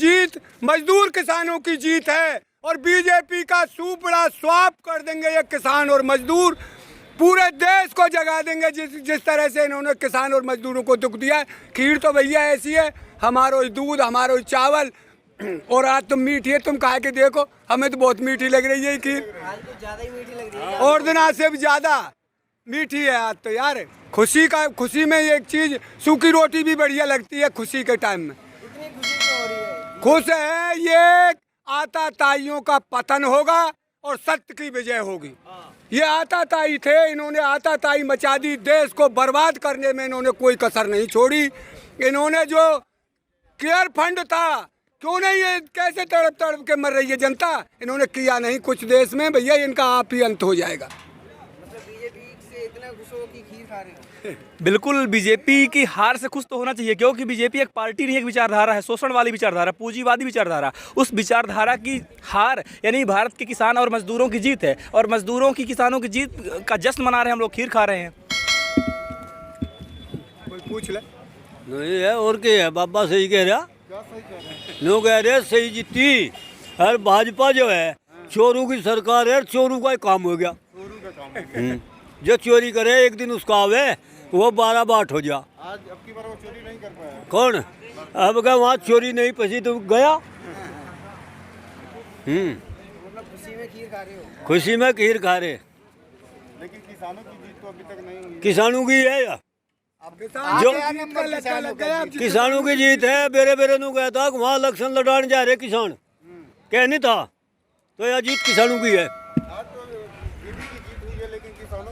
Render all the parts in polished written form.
जीत मजदूर किसानों की जीत है और बीजेपी का सुपड़ा स्वाप कर देंगे ये किसान और मजदूर। पूरे देश को जगा देंगे जिस तरह से इन्होंने किसान और मजदूरों को दुख दिया है। खीर तो भैया ऐसी है, हमारो दूध, हमारो चावल, और आज तुम मीठी है, तुम खा के देखो, हमें तो बहुत मीठी लग रही है खीर, ज्यादा ही मीठी लग रही है और दिन से भी ज्यादा मीठी है आज तो यार। खुशी में एक चीज, सूखी रोटी भी बढ़िया लगती है खुशी के टाइम में। इतनी खुशी क्यों हो रही है? खुश है, ये आताताइयों का पतन होगा और सत्य की विजय होगी। ये आताताई थे, इन्होंने आताताई मचा दी, देश को बर्बाद करने में इन्होंने कोई कसर नहीं छोड़ी। इन्होंने जो केयर फंड था, क्यों नहीं, ये कैसे तड़प तड़प के मर रही है जनता, इन्होंने किया नहीं कुछ देश में। भैया इनका आप ही अंत हो जाएगा। मतलब बीजेपी से इतना खुश हो कि खीर खा रहे हो? बिल्कुल, बीजेपी की हार से खुश तो होना चाहिए, क्योंकि बीजेपी एक पार्टी नहीं, एक विचारधारा है, शोषण वाली विचारधारा, पूंजीवादी विचारधारा। उस विचारधारा की हार यानी भारत के किसान और मजदूरों की जीत है, और मजदूरों की किसानों की जीत का जश्न मना रहे हैं हम लोग, खीर खा रहे हैं। कोई पूछ ले। नहीं है और क्या है, बाबा सही कह रहा, लोग कह रहे सही जीती। हर भाजपा जो है चोरों की सरकार है, चोरों का ही काम हो गया। जो चोरी करे एक दिन उसका आवे, वो 12 बाट हो जा। आज अब की बार वो चोरी नहीं कर पाया। कौन अब का वहाँ चोरी नहीं पसी तो गया। मतलब खुशी में खीर खा रहे हो? खुशी में खीर खा रहे। लेकिन किसानों की जीत तो अभी तक नहीं हुई। किसानों की है या जो किसानों की जीत है। बेरे बेरे नु गया था वहाँ इलेक्शन लड़ाने जा रहे किसान, कह नहीं था, तो यह जीत किसानों की है। आज तो बीजेपी की जीत हुई है, लेकिन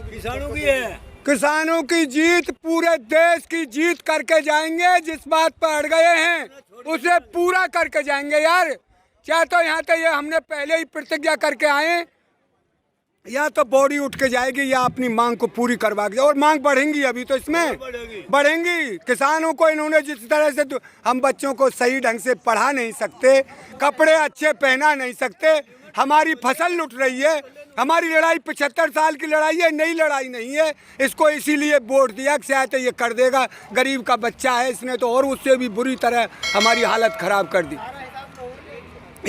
किसानों की है। किसानों की जीत पूरे देश की जीत करके जाएंगे। जिस बात पर अड़ गए हैं उसे पूरा करके जाएंगे यार। चाहे तो यहाँ तो ये हमने पहले ही प्रतिज्ञा करके आए, या तो बॉडी उठ के जाएगी या अपनी मांग को पूरी करवा के, और मांग बढ़ेंगी अभी तो इसमें बढ़ेंगी। किसानों को इन्होंने जिस तरह से, हम बच्चों को सही ढंग से पढ़ा नहीं सकते, कपड़े अच्छे पहना नहीं सकते, हमारी फसल लुट रही है। हमारी लड़ाई 75 साल की लड़ाई है, नई लड़ाई नहीं है। इसको इसीलिए वोट दिया कि शायद ये कर देगा, गरीब का बच्चा है, इसने तो और उससे भी बुरी तरह हमारी हालत खराब कर दी।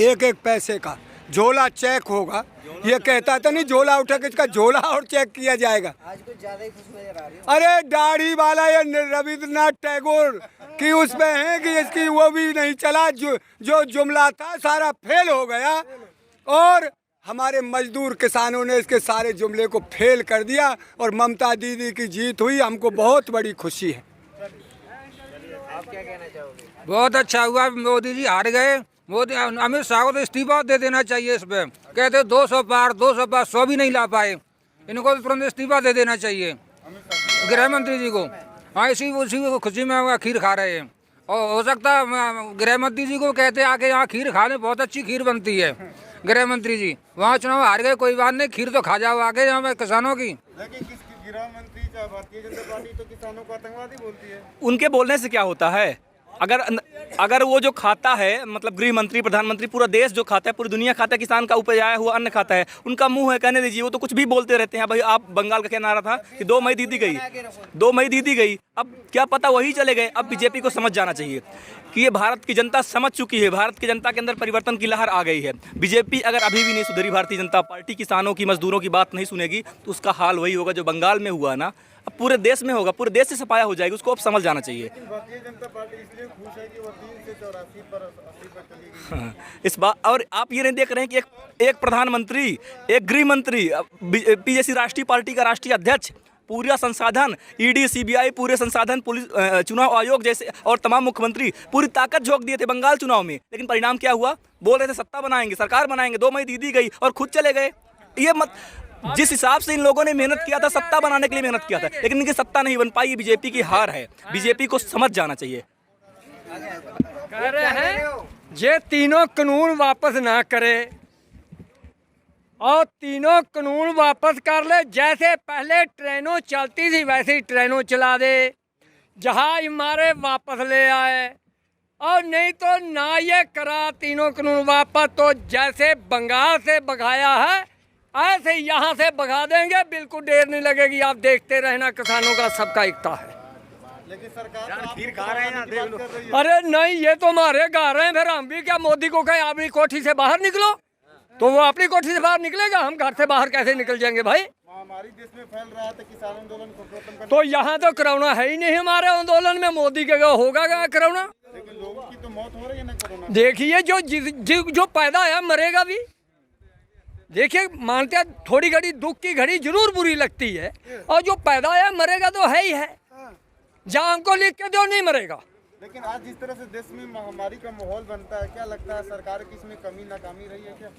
एक एक पैसे का झोला चेक होगा, ये कहता था नहीं, झोला उठा के इसका झोला और चेक किया जाएगा। आज कुछ ज्यादा ही खुश नजर आ रही हो। अरे दाढ़ी वाला ये रविंद्रनाथ टैगोर की उसमें है कि इसकी वो भी नहीं चला, जो जुमला था सारा फेल हो गया, और हमारे मजदूर किसानों ने इसके सारे जुमले को फेल कर दिया, और ममता दीदी की जीत हुई, हमको बहुत बड़ी खुशी है। आप क्या कहना चाहोगे? बहुत अच्छा हुआ, मोदी जी हार गए। मोदी, अमित शाह को तो इस्तीफा दे देना चाहिए। इस पे कहते 200 पार 200 पार 100 भी नहीं ला पाए, इनको तो तुरंत इस्तीफा दे देना चाहिए गृह मंत्री जी को। हाँ, इसी खुशी में वो खीर खा रहे हैं, और हो सकता है गृह मंत्री जी को कहते आके यहाँ खीर खा लें, बहुत अच्छी खीर बनती है। गृह मंत्री जी वहाँ चुनाव हार गए, कोई बात नहीं, खीर तो खा जाओ आगे यहाँ पे किसानों की। लेकिन किसकी गृह मंत्री चाहे भारतीय जनता पार्टी तो किसानों को आतंकवादी बोलती है। उनके बोलने से क्या होता है? अगर वो जो खाता है, मतलब गृह मंत्री, प्रधानमंत्री, पूरा देश जो खाता है, पूरी दुनिया खाता है, किसान का उपजाया हुआ अन्न खाता है, उनका मुंह है, कहने दीजिए, वो तो कुछ भी बोलते रहते हैं। भाई आप बंगाल का क्या नारा था कि 2 मई दीदी गई, 2 मई दीदी गई, अब क्या पता वही चले गए। अब बीजेपी को समझ जाना चाहिए कि ये भारत की जनता समझ चुकी है, भारत की जनता के अंदर परिवर्तन की लहर आ गई है। बीजेपी अगर अभी भी नहीं सुधरी, भारतीय जनता पार्टी किसानों की, मजदूरों की बात नहीं सुनेगी, तो उसका हाल वही होगा जो बंगाल में हुआ ना, अब पूरे देश में होगा, पूरे देश से सफाया हो जाएगी। उसको अब समझ जाना चाहिए। भारतीय जनता पार्टी इसलिए खुश है कि वो 3 से 84 पर 80 पर चली गई। इस बात, और आप ये नहीं देख रहे हैं कि एक प्रधानमंत्री, एक गृह मंत्री, पीएसी राष्ट्रीय पार्टी का राष्ट्रीय अध्यक्ष, पूरा संसाधन, ईडी, सीबीआई, पूरे संसाधन, पुलिस, चुनाव आयोग जैसे, और तमाम मुख्यमंत्री पूरी ताकत झोंक दिए थे बंगाल चुनाव में, लेकिन परिणाम क्या हुआ? बोल रहे थे सत्ता बनाएंगे, सरकार बनाएंगे, 2 मई दीदी गई और खुद चले गए। ये मत, जिस हिसाब से इन लोगों ने मेहनत किया था, सत्ता बनाने के लिए मेहनत किया था, लेकिन इनकी सत्ता नहीं बन पाई। ये बीजेपी की हार है, बीजेपी को समझ जाना चाहिए। कह रहे हैं ये तीनों कानून वापस ना करे, और तीनों कानून वापस कर ले। जैसे पहले ट्रेनों चलती थी वैसे ही ट्रेनों चला दे, जहाज हमारे वापस ले आए, और नहीं तो ना ये करा तीनों कानून वापस, तो जैसे बंगाल से भगाया है ऐसे यहाँ से भगा देंगे, बिल्कुल देर नहीं लगेगी। आप देखते रहना, किसानों का सबका एकता है। लेकिन सरकार तो आपको खा रहे हैं, देख लो। अरे नहीं, ये तो हमारे गा रहे हैं, फिर हम भी क्या मोदी को कहें अपनी कोठी से बाहर निकलो, तो वो अपनी कोठी से बाहर निकलेगा, हम घर से बाहर कैसे निकल जाएंगे भाई? महामारी देश में फैल रहा है तो किसान आंदोलन को खत्म करना, तो यहाँ तो कोरोना है ही नहीं हमारे आंदोलन में, मोदी के होगा क्या कोरोना? लेकिन लोगों की तो मौत हो रही है ना कोरोना। देखिए जो पैदा है मरेगा भी। देखिए मानते हैं थोड़ी घड़ी दुख की घड़ी जरूर बुरी लगती है, और जो पैदा है मरेगा तो है ही है, जहाँ हमको लिख के दो नहीं मरेगा। लेकिन आज जिस तरह से देश में महामारी का माहौल बनता है, क्या लगता है सरकार की इसमें कमी नाकामी रही है क्या?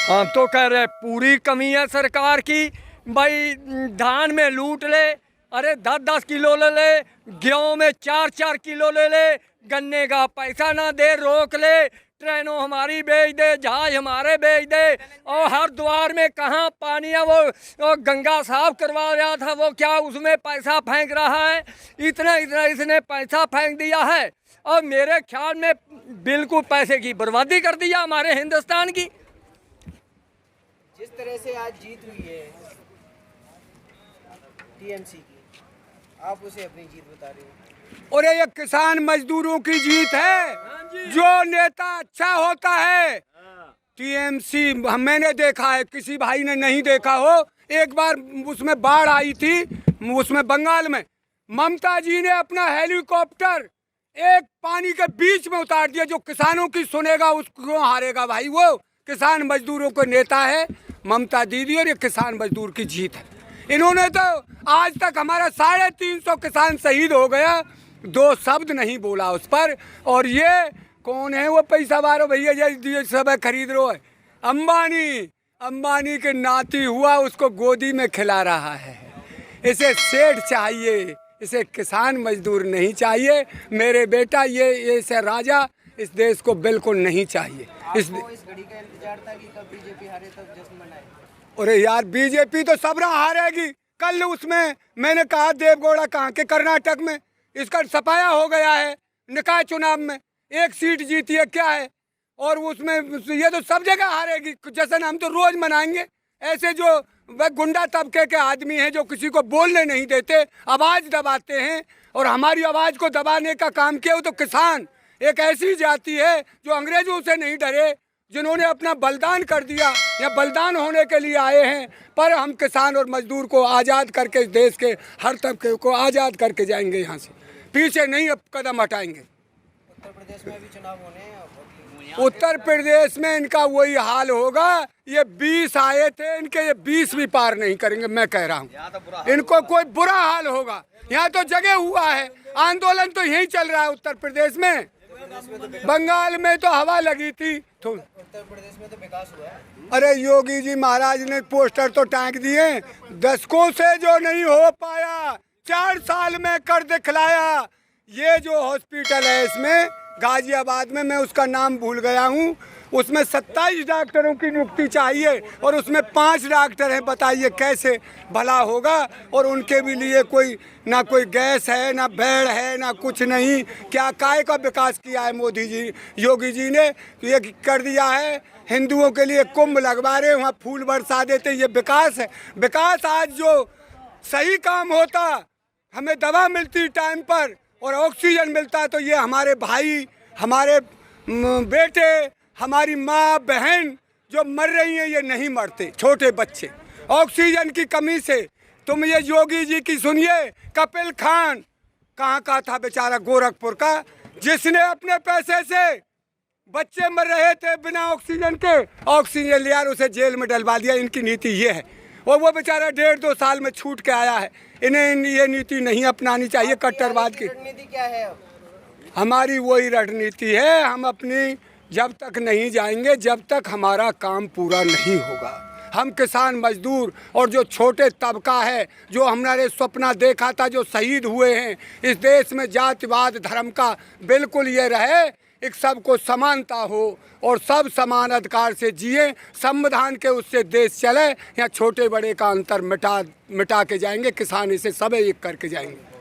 हम तो कह रहे पूरी कमी है सरकार की। भाई धान में लूट ले, अरे 10-10 किलो ले ले, गेहूँ में 4-4 किलो ले ले, गन्ने का पैसा ना दे, रोक ले, ट्रेनों हमारी बेच दे, जहाज हमारे बेच दे, और हर द्वार में कहाँ पानी है वो गंगा साफ करवा रहा था, वो क्या उसमें पैसा फेंक रहा है, इतना इतना इसने पैसा फेंक दिया है, और मेरे ख्याल में बिल्कुल पैसे की बर्बादी कर दिया हमारे हिंदुस्तान की। जिस तरह से आज जीत हुई है टीएमसी की, आप उसे अपनी जीत बता रहे हो? और ये किसान मजदूरों की जीत है। जो नेता अच्छा होता है, टीएमसी मैंने देखा है, किसी भाई ने नहीं देखा हो। एक बार उसमें बाढ़ आई थी, उसमें बंगाल में ममता जी ने अपना हेलीकॉप्टर एक पानी के बीच में उतार दिया। जो किसानों की सुनेगा उसको हारेगा भाई, वो किसान मजदूरों के नेता है ममता दीदी, और ये किसान मजदूर की जीत है। इन्होंने तो आज तक हमारा 350 किसान शहीद हो गया, 2 शब्द नहीं बोला उस पर। और ये कौन है वो पैसा वालो भैया जो सब खरीद रो है? अंबानी के नाती हुआ, उसको गोदी में खिला रहा है। इसे सेठ चाहिए, इसे किसान मजदूर नहीं चाहिए। मेरे बेटा ये इसे राजा इस देश को बिल्कुल नहीं चाहिए। इस घड़ी का इंतजार था कि कब बीजेपी हारे तब जश्न मनाए। अरे यार बीजेपी तो सबरा हारेगी। कल उसमें मैंने कहा देवगौड़ा कहाँ के कर्नाटक में, इसका सफाया हो गया है। निकाय चुनाव में 1 सीट जीती है, क्या है? और उसमें ये तो सब जगह हारेगी। जश्न हम तो रोज मनाएंगे। ऐसे जो वह गुंडा तबके के आदमी हैं जो किसी को बोलने नहीं देते, आवाज़ दबाते हैं, और हमारी आवाज़ को दबाने का काम किया। वो तो किसान एक ऐसी जाति है जो अंग्रेजों से नहीं डरे, जिन्होंने अपना बलिदान कर दिया, या बलिदान होने के लिए आए हैं। पर हम किसान और मजदूर को आज़ाद करके, इस देश के हर तबके को आज़ाद करके जाएंगे, यहाँ से पीछे नहीं अब कदम हटाएंगे। उत्तर प्रदेश में भी चुनाव होने हैं। उत्तर प्रदेश में इनका वही हाल होगा। ये 20 आए थे, इनके ये 20 भी पार नहीं करेंगे, मैं कह रहा हूँ। इनको कोई बुरा हाल होगा। यहाँ तो जगह हुआ है, आंदोलन तो यही चल रहा है उत्तर प्रदेश में। बंगाल में तो हवा लगी थी, उत्तर प्रदेश में तो विकास हुआ है। अरे योगी जी महाराज ने पोस्टर तो टांग दिए, दशकों से जो नहीं हो पाया 4 साल में कर दिखलाया। ये जो हॉस्पिटल है इसमें गाजियाबाद में, मैं उसका नाम भूल गया हूँ, उसमें 27 डॉक्टरों की नियुक्ति चाहिए और उसमें 5 डॉक्टर हैं। बताइए कैसे भला होगा? और उनके भी लिए कोई ना कोई गैस है, ना बेड है, ना कुछ नहीं। क्या काय का विकास किया है मोदी जी, योगी जी ने? ये कर दिया है। हिंदुओं के लिए कुंभ लगवा रहे, वहाँ फूल बरसा देते, ये विकास है? विकास आज जो सही काम होता, हमें दवा मिलती टाइम पर और ऑक्सीजन मिलता, तो ये हमारे भाई, हमारे बेटे, हमारी माँ बहन जो मर रही हैं, ये नहीं मरते। छोटे बच्चे ऑक्सीजन की कमी से। तुम ये योगी जी की सुनिए, कपिल खान कहाँ का था बेचारा, गोरखपुर का, जिसने अपने पैसे से बच्चे मर रहे थे बिना ऑक्सीजन के, ऑक्सीजन लिया और उसे जेल में डलवा दिया। इनकी नीति ये है। और वो बेचारा 1.5-2 साल में छूट के आया है। इन्हें ये नीति नहीं अपनानी चाहिए कट्टरवाद की। रणनीति क्या है अब? हमारी वही रणनीति है। हम अपनी जब तक नहीं जाएंगे, जब तक हमारा काम पूरा नहीं होगा। हम किसान मजदूर और जो छोटे तबका है, जो हमारे सपना देखा था, जो शहीद हुए हैं, इस देश में जातिवाद धर्म का बिल्कुल ये रहे, एक सबको समानता हो और सब समान अधिकार से जिए, संविधान के उससे देश चले। या छोटे बड़े का अंतर मिटा के जाएंगे, किसान इसे सब एक करके जाएंगे।